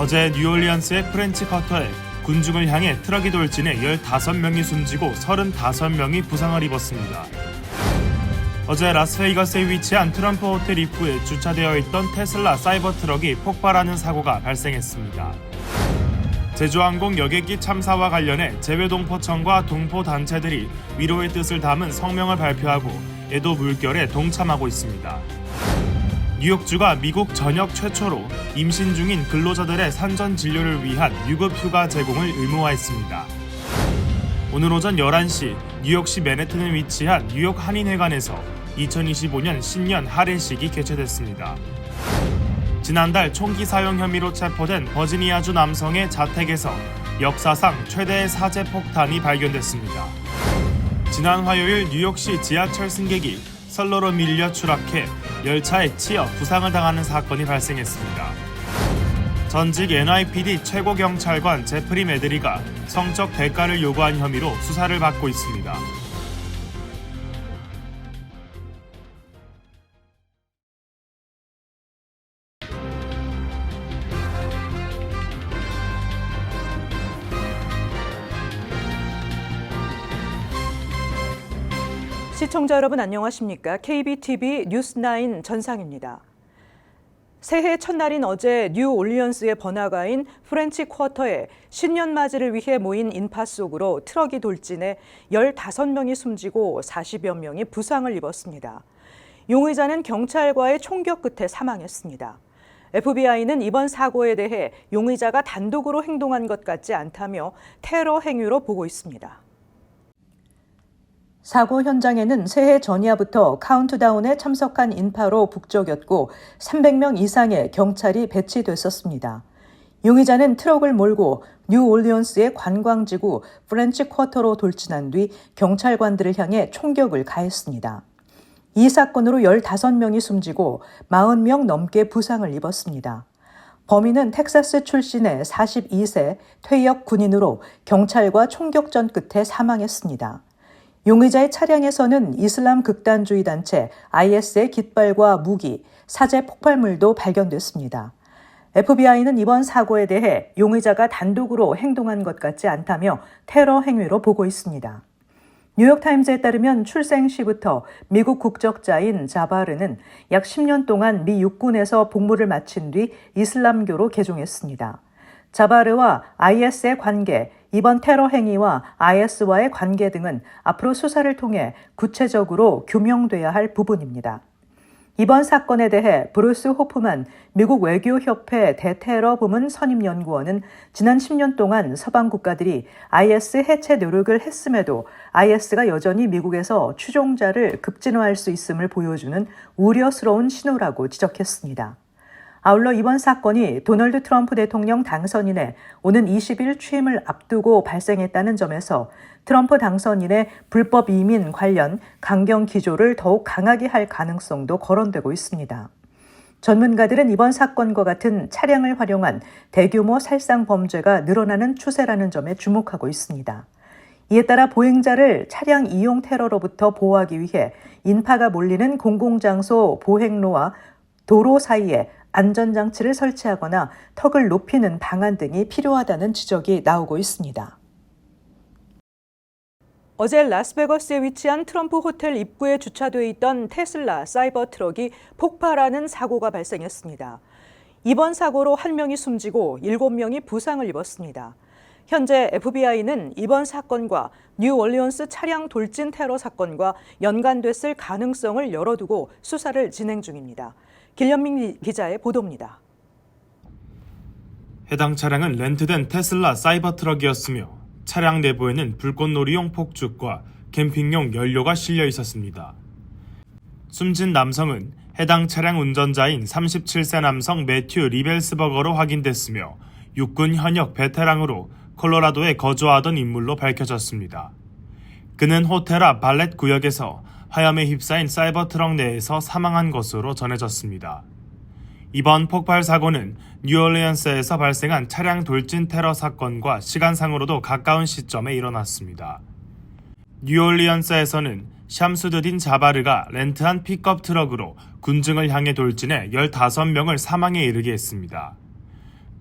어제 뉴올리언스의 프렌치 쿼터에 군중을 향해 트럭이 돌진해 15명이 숨지고 35명이 부상을 입었습니다. 어제 라스베이거스에 위치한 트럼프 호텔 입구에 주차되어 있던 테슬라 사이버 트럭이 폭발하는 사고가 발생했습니다. 제주항공 여객기 참사와 관련해 재외동포청과 동포단체들이 위로의 뜻을 담은 성명을 발표하고 애도 물결에 동참하고 있습니다. 뉴욕주가 미국 전역 최초로 임신 중인 근로자들의 산전 진료를 위한 유급 휴가 제공을 의무화했습니다. 오늘 오전 11시 뉴욕시 맨해튼에 위치한 뉴욕 한인회관에서 2025년 신년 할애식이 개최됐습니다. 지난달 총기 사용 혐의로 체포된 버지니아주 남성의 자택에서 역사상 최대의 사제 폭탄이 발견됐습니다. 지난 화요일 뉴욕시 지하철 승객이 선로로 밀려 추락해 열차에 치여 부상을 당하는 사건이 발생했습니다. 전직 NYPD 최고경찰관 제프리 메드리가 성적 대가를 요구한 혐의로 수사를 받고 있습니다. 시청자 여러분 안녕하십니까? KBTV 뉴스9 전상입니다. 새해 첫날인 어제 뉴올리언스의 번화가인 프렌치 쿼터에 신년 맞이를 위해 모인 인파 속으로 트럭이 돌진해 15명이 숨지고 40여 명이 부상을 입었습니다. 용의자는 경찰과의 총격 끝에 사망했습니다. FBI는 이번 사고에 대해 용의자가 단독으로 행동한 것 같지 않다며 테러 행위로 보고 있습니다. 사고 현장에는 새해 전야부터 카운트다운에 참석한 인파로 북적였고 300명 이상의 경찰이 배치됐었습니다. 용의자는 트럭을 몰고 뉴올리언스의 관광지구 프렌치 쿼터로 돌진한 뒤 경찰관들을 향해 총격을 가했습니다. 이 사건으로 15명이 숨지고 40명 넘게 부상을 입었습니다. 범인은 텍사스 출신의 42세 퇴역 군인으로 경찰과 총격전 끝에 사망했습니다. 용의자의 차량에서는 이슬람 극단주의 단체 IS의 깃발과 무기, 사제 폭발물도 발견됐습니다. FBI는 이번 사고에 대해 용의자가 단독으로 행동한 것 같지 않다며 테러 행위로 보고 있습니다. 뉴욕타임즈에 따르면 출생 시부터 미국 국적자인 자바르는 약 10년 동안 미 육군에서 복무를 마친 뒤 이슬람교로 개종했습니다. 자바르와 IS의 관계, 이번 테러 행위와 IS와의 관계 등은 앞으로 수사를 통해 구체적으로 규명돼야 할 부분입니다. 이번 사건에 대해 브루스 호프만 미국 외교협회 대테러 부문 선임연구원은 지난 10년 동안 서방 국가들이 IS 해체 노력을 했음에도 IS가 여전히 미국에서 추종자를 급진화할 수 있음을 보여주는 우려스러운 신호라고 지적했습니다. 아울러 이번 사건이 도널드 트럼프 대통령 당선인의 오는 20일 취임을 앞두고 발생했다는 점에서 트럼프 당선인의 불법 이민 관련 강경 기조를 더욱 강하게 할 가능성도 거론되고 있습니다. 전문가들은 이번 사건과 같은 차량을 활용한 대규모 살상 범죄가 늘어나는 추세라는 점에 주목하고 있습니다. 이에 따라 보행자를 차량 이용 테러로부터 보호하기 위해 인파가 몰리는 공공장소 보행로와 도로 사이에 안전장치를 설치하거나 턱을 높이는 방안 등이 필요하다는 지적이 나오고 있습니다. 어제 라스베거스에 위치한 트럼프 호텔 입구에 주차되어 있던 테슬라 사이버 트럭이 폭발하는 사고가 발생했습니다. 이번 사고로 1명이 숨지고 7명이 부상을 입었습니다. 현재 FBI는 이번 사건과 뉴올리언스 차량 돌진 테러 사건과 연관됐을 가능성을 열어두고 수사를 진행 중입니다. 길련민 기자의 보도입니다. 해당 차량은 렌트된 테슬라 사이버 트럭이었으며 차량 내부에는 불꽃놀이용 폭죽과 캠핑용 연료가 실려 있었습니다. 숨진 남성은 해당 차량 운전자인 37세 남성 매튜 리벨스버거로 확인됐으며 육군 현역 베테랑으로 콜로라도에 거주하던 인물로 밝혀졌습니다. 그는 호텔 앞 발렛 구역에서 화염에 휩싸인 사이버 트럭 내에서 사망한 것으로 전해졌습니다. 이번 폭발 사고는 뉴올리언스에서 발생한 차량 돌진 테러 사건과 시간상으로도 가까운 시점에 일어났습니다. 뉴올리언스에서는 샴수드딘 자바르가 렌트한 픽업 트럭으로 군중을 향해 돌진해 15명을 사망에 이르게 했습니다.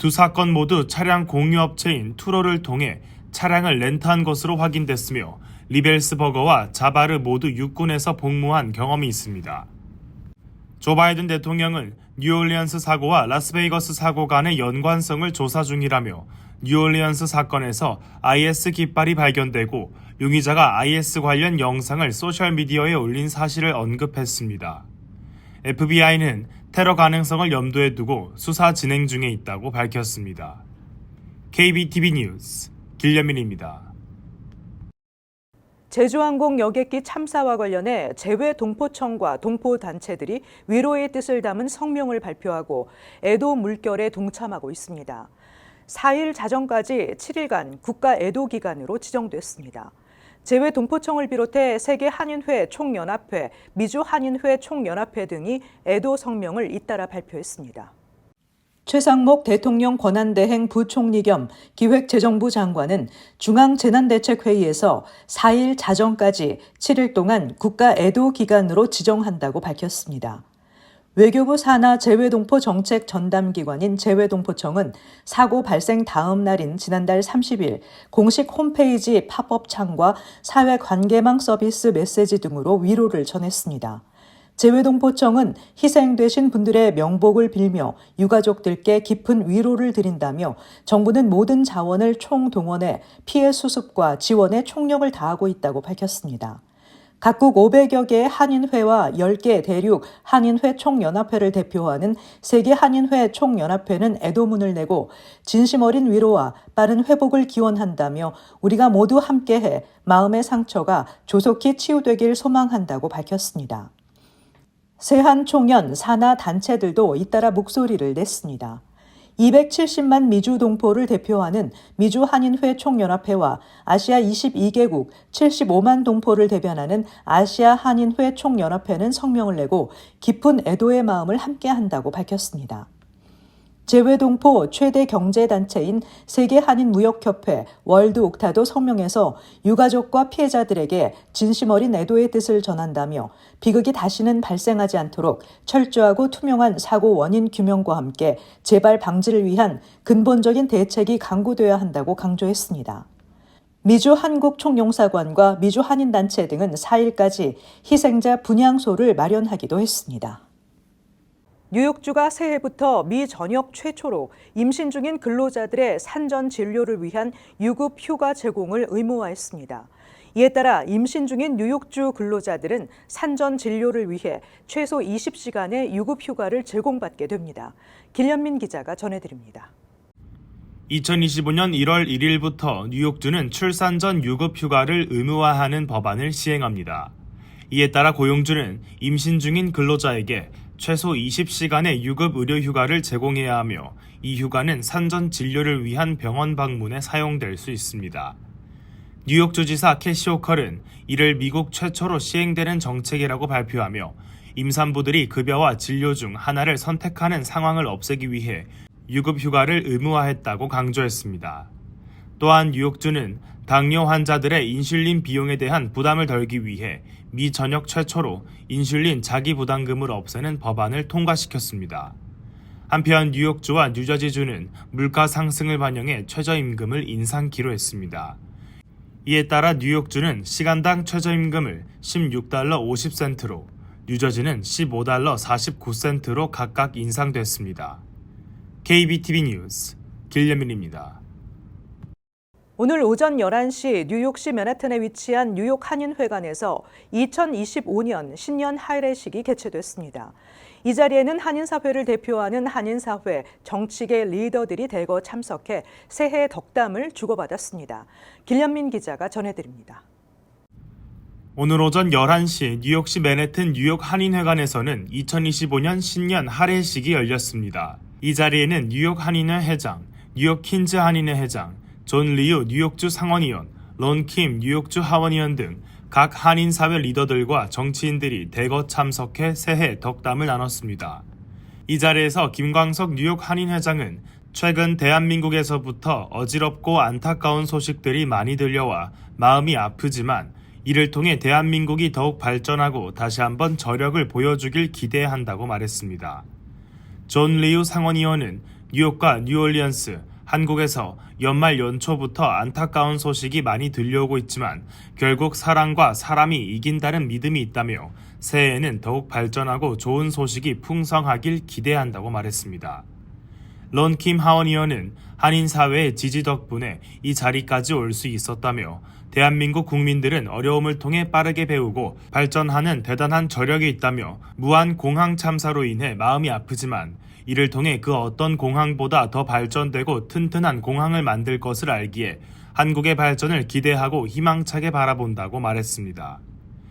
두 사건 모두 차량 공유업체인 투로를 통해 차량을 렌트한 것으로 확인됐으며 리벨스버거와 자바르 모두 육군에서 복무한 경험이 있습니다. 조 바이든 대통령은 뉴올리언스 사고와 라스베이거스 사고 간의 연관성을 조사 중이라며 뉴올리언스 사건에서 IS 깃발이 발견되고 용의자가 IS 관련 영상을 소셜미디어에 올린 사실을 언급했습니다. FBI는 테러 가능성을 염두에 두고 수사 진행 중에 있다고 밝혔습니다. KBTV 뉴스 길려민입니다. 제주항공 여객기 참사와 관련해 재외동포청과 동포단체들이 위로의 뜻을 담은 성명을 발표하고 애도 물결에 동참하고 있습니다. 4일 자정까지 7일간 국가 애도 기간으로 지정됐습니다. 재외동포청을 비롯해 세계한인회 총연합회, 미주한인회 총연합회 등이 애도 성명을 잇따라 발표했습니다. 최상목 대통령 권한대행 부총리 겸 기획재정부 장관은 중앙재난대책회의에서 4일 자정까지 7일 동안 국가 애도 기간으로 지정한다고 밝혔습니다. 외교부 산하 재외동포 정책 전담기관인 재외동포청은 사고 발생 다음 날인 지난달 30일 공식 홈페이지 팝업 창과 사회관계망 서비스 메시지 등으로 위로를 전했습니다. 재외동포청은 희생되신 분들의 명복을 빌며 유가족들께 깊은 위로를 드린다며 정부는 모든 자원을 총동원해 피해 수습과 지원에 총력을 다하고 있다고 밝혔습니다. 각국 500여 개의 한인회와 10개 대륙 한인회 총연합회를 대표하는 세계 한인회 총연합회는 애도문을 내고 진심 어린 위로와 빠른 회복을 기원한다며 우리가 모두 함께해 마음의 상처가 조속히 치유되길 소망한다고 밝혔습니다. 세한총연 산하 단체들도 잇따라 목소리를 냈습니다. 270만 미주 동포를 대표하는 미주 한인회 총연합회와 아시아 22개국 75만 동포를 대변하는 아시아 한인회 총연합회는 성명을 내고 깊은 애도의 마음을 함께한다고 밝혔습니다. 재외동포 최대 경제단체인 세계한인무역협회 월드옥타도 성명에서 유가족과 피해자들에게 진심 어린 애도의 뜻을 전한다며 비극이 다시는 발생하지 않도록 철저하고 투명한 사고 원인 규명과 함께 재발 방지를 위한 근본적인 대책이 강구되어야 한다고 강조했습니다. 미주 한국총용사관과 미주 한인단체 등은 4일까지 희생자 분향소를 마련하기도 했습니다. 뉴욕주가 새해부터 미 전역 최초로 임신 중인 근로자들의 산전 진료를 위한 유급 휴가 제공을 의무화했습니다. 이에 따라 임신 중인 뉴욕주 근로자들은 산전 진료를 위해 최소 20시간의 유급 휴가를 제공받게 됩니다. 길련민 기자가 전해드립니다. 2025년 1월 1일부터 뉴욕주는 출산 전 유급 휴가를 의무화하는 법안을 시행합니다. 이에 따라 고용주는 임신 중인 근로자에게 최소 20시간의 유급 의료 휴가를 제공해야 하며 이 휴가는 산전 진료를 위한 병원 방문에 사용될 수 있습니다. 뉴욕주지사 캐시 호컬은 이를 미국 최초로 시행되는 정책이라고 발표하며 임산부들이 급여와 진료 중 하나를 선택하는 상황을 없애기 위해 유급 휴가를 의무화했다고 강조했습니다. 또한 뉴욕주는 당뇨 환자들의 인슐린 비용에 대한 부담을 덜기 위해 미 전역 최초로 인슐린 자기 부담금을 없애는 법안을 통과시켰습니다. 한편 뉴욕주와 뉴저지주는 물가 상승을 반영해 최저임금을 인상키로 했습니다. 이에 따라 뉴욕주는 시간당 최저임금을 $16 50센트로, 뉴저지는 $15 49센트로 각각 인상됐습니다. KBTV 뉴스 길려민입니다. 오늘 오전 11시 뉴욕시 맨해튼에 위치한 뉴욕 한인회관에서 2025년 신년 할례식이 개최됐습니다. 이 자리에는 한인사회를 대표하는 한인사회, 정치계 리더들이 대거 참석해 새해 덕담을 주고받았습니다. 길련민 기자가 전해드립니다. 오늘 오전 11시 뉴욕시 맨해튼 뉴욕 한인회관에서는 2025년 신년 할례식이 열렸습니다. 이 자리에는 뉴욕 한인회 회장, 뉴욕 퀸즈 한인회 회장, 존 리우 뉴욕주 상원의원, 론 킴 뉴욕주 하원의원 등 각 한인사회 리더들과 정치인들이 대거 참석해 새해 덕담을 나눴습니다. 이 자리에서 김광석 뉴욕 한인회장은 최근 대한민국에서부터 어지럽고 안타까운 소식들이 많이 들려와 마음이 아프지만 이를 통해 대한민국이 더욱 발전하고 다시 한번 저력을 보여주길 기대한다고 말했습니다. 존 리우 상원의원은 뉴욕과 뉴올리언스, 한국에서 연말 연초부터 안타까운 소식이 많이 들려오고 있지만 결국 사랑과 사람이 이긴다는 믿음이 있다며 새해에는 더욱 발전하고 좋은 소식이 풍성하길 기대한다고 말했습니다. 론 킴 하원 의원은 한인 사회의 지지 덕분에 이 자리까지 올 수 있었다며 대한민국 국민들은 어려움을 통해 빠르게 배우고 발전하는 대단한 저력이 있다며 무한 공항 참사로 인해 마음이 아프지만 이를 통해 그 어떤 공항보다 더 발전되고 튼튼한 공항을 만들 것을 알기에 한국의 발전을 기대하고 희망차게 바라본다고 말했습니다.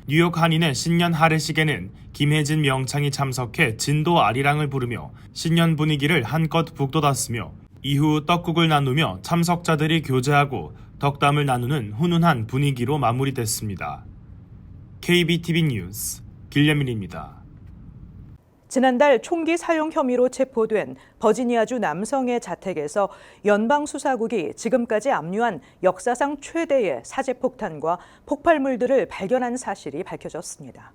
뉴욕 한인의 신년 할애식에는 김혜진 명창이 참석해 진도 아리랑을 부르며 신년 분위기를 한껏 북돋았으며 이후 떡국을 나누며 참석자들이 교제하고 덕담을 나누는 훈훈한 분위기로 마무리됐습니다. KBTV 뉴스 길레민입니다. 지난달 총기 사용 혐의로 체포된 버지니아주 남성의 자택에서 연방수사국이 지금까지 압류한 역사상 최대의 사제폭탄과 폭발물들을 발견한 사실이 밝혀졌습니다.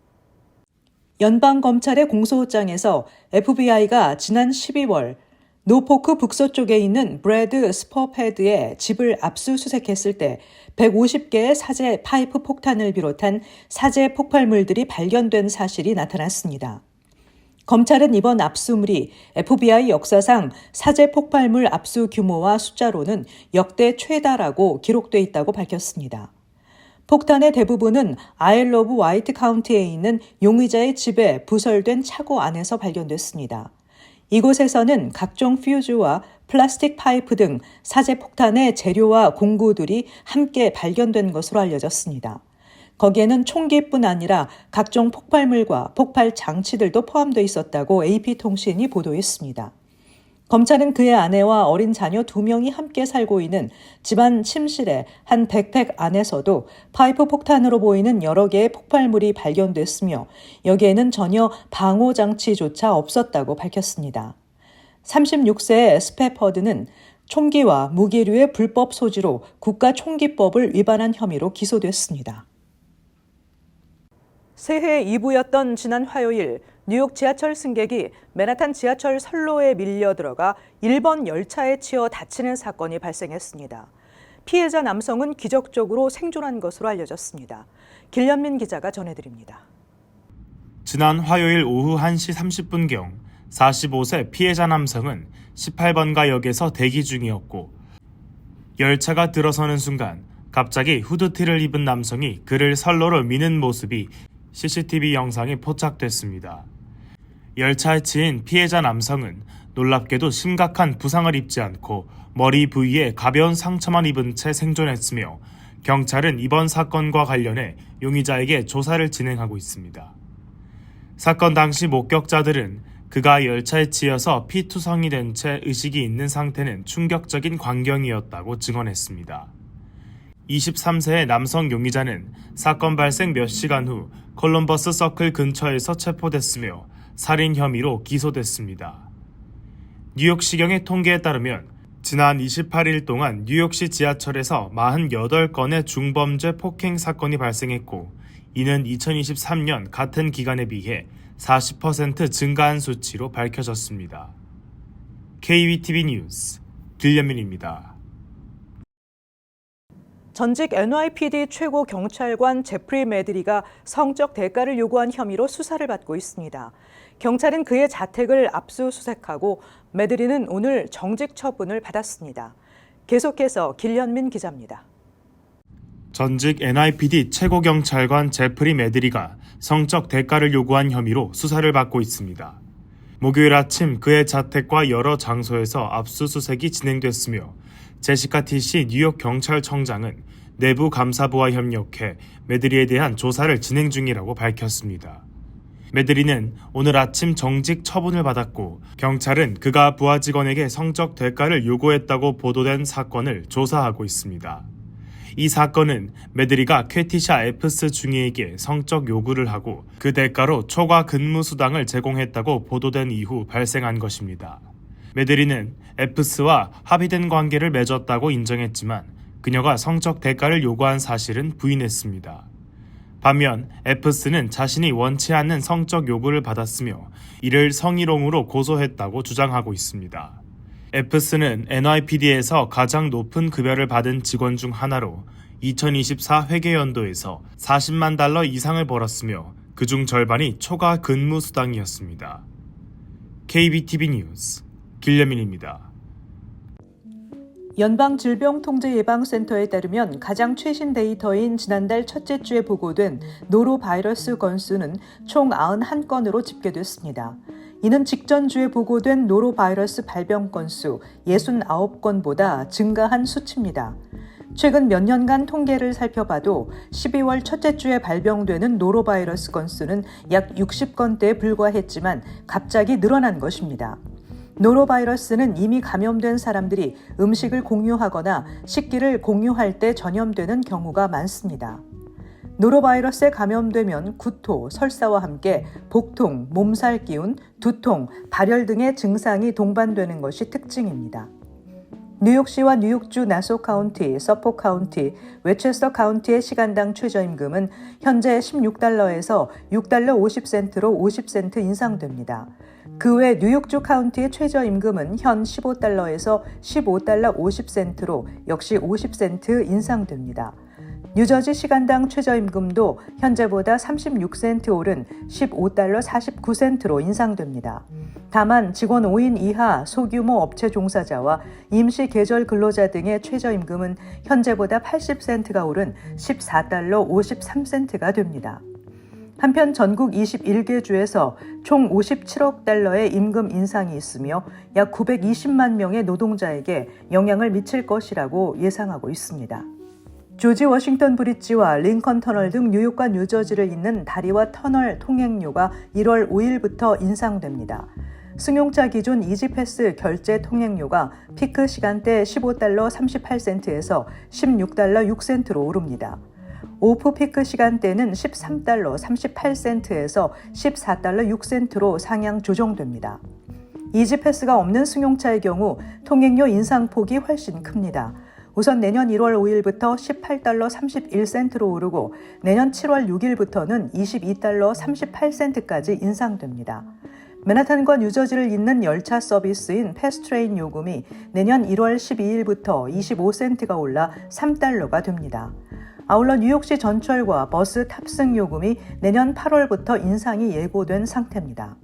연방검찰의 공소장에서 FBI가 지난 12월 노포크 북서쪽에 있는 브래드 스퍼패드의 집을 압수수색했을 때 150개의 사제 파이프 폭탄을 비롯한 사제 폭발물들이 발견된 사실이 나타났습니다. 검찰은 이번 압수물이 FBI 역사상 사제 폭발물 압수 규모와 숫자로는 역대 최다라고 기록돼 있다고 밝혔습니다. 폭탄의 대부분은 아일 오브 화이트 카운티에 있는 용의자의 집에 부설된 차고 안에서 발견됐습니다. 이곳에서는 각종 퓨즈와 플라스틱 파이프 등 사제 폭탄의 재료와 공구들이 함께 발견된 것으로 알려졌습니다. 거기에는 총기뿐 아니라 각종 폭발물과 폭발 장치들도 포함되어 있었다고 AP통신이 보도했습니다. 검찰은 그의 아내와 어린 자녀 2명이 함께 살고 있는 집안 침실의 한 백팩 안에서도 파이프 폭탄으로 보이는 여러 개의 폭발물이 발견됐으며 여기에는 전혀 방호 장치조차 없었다고 밝혔습니다. 36세의 스패퍼드는 총기와 무기류의 불법 소지로 국가총기법을 위반한 혐의로 기소됐습니다. 새해 2부였던 지난 화요일 뉴욕 지하철 승객이 맨하탄 지하철 선로에 밀려 들어가 1번 열차에 치여 다치는 사건이 발생했습니다. 피해자 남성은 기적적으로 생존한 것으로 알려졌습니다. 길련민 기자가 전해드립니다. 지난 화요일 오후 1시 30분경 45세 피해자 남성은 18번가 역에서 대기 중이었고 열차가 들어서는 순간 갑자기 후드티를 입은 남성이 그를 선로로 미는 모습이 CCTV 영상에 포착됐습니다. 열차에 치인 피해자 남성은 놀랍게도 심각한 부상을 입지 않고 머리 부위에 가벼운 상처만 입은 채 생존했으며 경찰은 이번 사건과 관련해 용의자에게 조사를 진행하고 있습니다. 사건 당시 목격자들은 그가 열차에 치여서 피투성이 된 채 의식이 있는 상태는 충격적인 광경이었다고 증언했습니다. 23세의 남성 용의자는 사건 발생 몇 시간 후 콜럼버스 서클 근처에서 체포됐으며 살인 혐의로 기소됐습니다. 뉴욕시경의 통계에 따르면 지난 28일 동안 뉴욕시 지하철에서 48건의 중범죄 폭행 사건이 발생했고 이는 2023년 같은 기간에 비해 40% 증가한 수치로 밝혀졌습니다. KBTV 뉴스 길련민입니다. 전직 NYPD 최고 경찰관 제프리 메드리가 성적 대가를 요구한 혐의로 수사를 받고 있습니다. 경찰은 그의 자택을 압수수색하고 메드리는 오늘 정직 처분을 받았습니다. 계속해서 길련민 기자입니다. 전직 NYPD 최고경찰관 제프리 메드리가 성적 대가를 요구한 혐의로 수사를 받고 있습니다. 목요일 아침 그의 자택과 여러 장소에서 압수수색이 진행됐으며 제시카 티시 뉴욕 경찰청장은 내부 감사부와 협력해 메드리에 대한 조사를 진행 중이라고 밝혔습니다. 메드리는 오늘 아침 정직 처분을 받았고 경찰은 그가 부하 직원에게 성적 대가를 요구했다고 보도된 사건을 조사하고 있습니다. 이 사건은 메드리가 쾌티샤 에프스 중위에게 성적 요구를 하고 그 대가로 초과 근무 수당을 제공했다고 보도된 이후 발생한 것입니다. 메드리는 에프스와 합의된 관계를 맺었다고 인정했지만 그녀가 성적 대가를 요구한 사실은 부인했습니다. 반면 에프스는 자신이 원치 않는 성적 요구를 받았으며 이를 성희롱으로 고소했다고 주장하고 있습니다. 앱스는 NYPD에서 가장 높은 급여를 받은 직원 중 하나로 2024 회계연도에서 40만 달러 이상을 벌었으며 그중 절반이 초과 근무 수당이었습니다. KBTV 뉴스 길려민입니다. 연방질병통제예방센터에 따르면 가장 최신 데이터인 지난달 첫째 주에 보고된 노로바이러스 건수는 총 91건으로 집계됐습니다. 이는 직전 주에 보고된 노로바이러스 발병 건수 69건보다 증가한 수치입니다. 최근 몇 년간 통계를 살펴봐도 12월 첫째 주에 발병되는 노로바이러스 건수는 약 60건대에 불과했지만 갑자기 늘어난 것입니다. 노로바이러스는 이미 감염된 사람들이 음식을 공유하거나 식기를 공유할 때 전염되는 경우가 많습니다. 노로바이러스에 감염되면 구토, 설사와 함께 복통, 몸살 기운, 두통, 발열 등의 증상이 동반되는 것이 특징입니다. 뉴욕시와 뉴욕주 나소 카운티, 서포 카운티, 웨체스터 카운티의 시간당 최저임금은 현재 $16에서 $6 50센트로 50센트 인상됩니다. 그 외 뉴욕주 카운티의 최저임금은 현 $15에서 $15 50센트로 역시 50센트 인상됩니다. 뉴저지 시간당 최저임금도 현재보다 36센트 오른 $15 49센트로 인상됩니다. 다만 직원 5인 이하 소규모 업체 종사자와 임시 계절 근로자 등의 최저임금은 현재보다 80센트가 오른 $14 53센트가 됩니다. 한편 전국 21개 주에서 총 57억 달러의 임금 인상이 있으며 약 920만 명의 노동자에게 영향을 미칠 것이라고 예상하고 있습니다. 조지 워싱턴 브릿지와 링컨 터널 등 뉴욕과 뉴저지를 잇는 다리와 터널 통행료가 1월 5일부터 인상됩니다. 승용차 기준 이지패스 결제 통행료가 피크 시간대 $15 38센트에서 $16 6센트로 오릅니다. 오프 피크 시간대는 $13 38센트에서 $14 6센트로 상향 조정됩니다. 이지패스가 없는 승용차의 경우 통행료 인상폭이 훨씬 큽니다. 우선 내년 1월 5일부터 $18 31센트로 오르고 내년 7월 6일부터는 $22 38센트까지 인상됩니다. 맨하탄과 뉴저지를 잇는 열차 서비스인 패스트트레인 요금이 내년 1월 12일부터 25센트가 올라 $3가 됩니다. 아울러 뉴욕시 전철과 버스 탑승 요금이 내년 8월부터 인상이 예고된 상태입니다.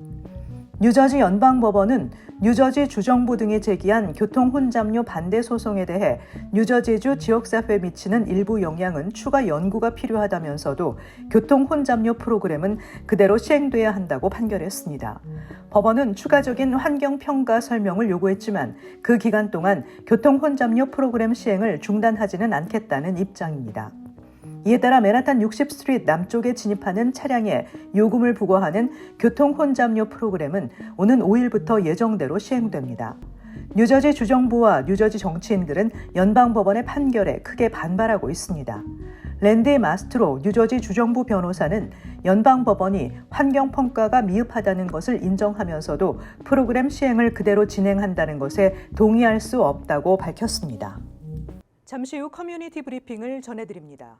뉴저지 연방법원은 뉴저지 주정부 등이 제기한 교통혼잡료 반대 소송에 대해 뉴저지주 지역사회에 미치는 일부 영향은 추가 연구가 필요하다면서도 교통혼잡료 프로그램은 그대로 시행돼야 한다고 판결했습니다. 법원은 추가적인 환경평가 설명을 요구했지만 그 기간 동안 교통혼잡료 프로그램 시행을 중단하지는 않겠다는 입장입니다. 이에 따라 맨하탄 60스트리트 남쪽에 진입하는 차량에 요금을 부과하는 교통혼잡료 프로그램은 오는 5일부터 예정대로 시행됩니다. 뉴저지 주정부와 뉴저지 정치인들은 연방법원의 판결에 크게 반발하고 있습니다. 랜디 마스트로 뉴저지 주정부 변호사는 연방법원이 환경평가가 미흡하다는 것을 인정하면서도 프로그램 시행을 그대로 진행한다는 것에 동의할 수 없다고 밝혔습니다. 잠시 후 커뮤니티 브리핑을 전해드립니다.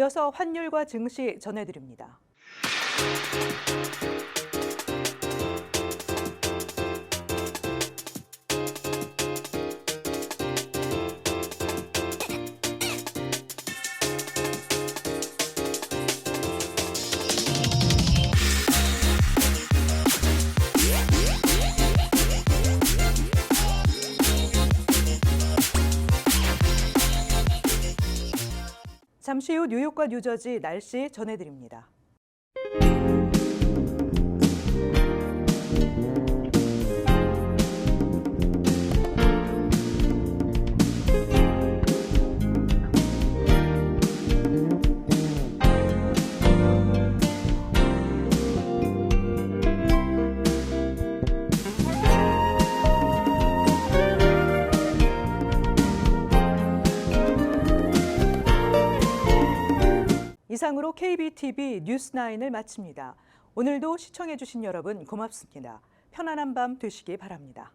이어서 환율과 증시 전해드립니다. 잠시 후 뉴욕과 뉴저지 날씨 전해드립니다. 이상으로 KBTV 뉴스9을 마칩니다. 오늘도 시청해주신 여러분 고맙습니다. 편안한 밤 되시기 바랍니다.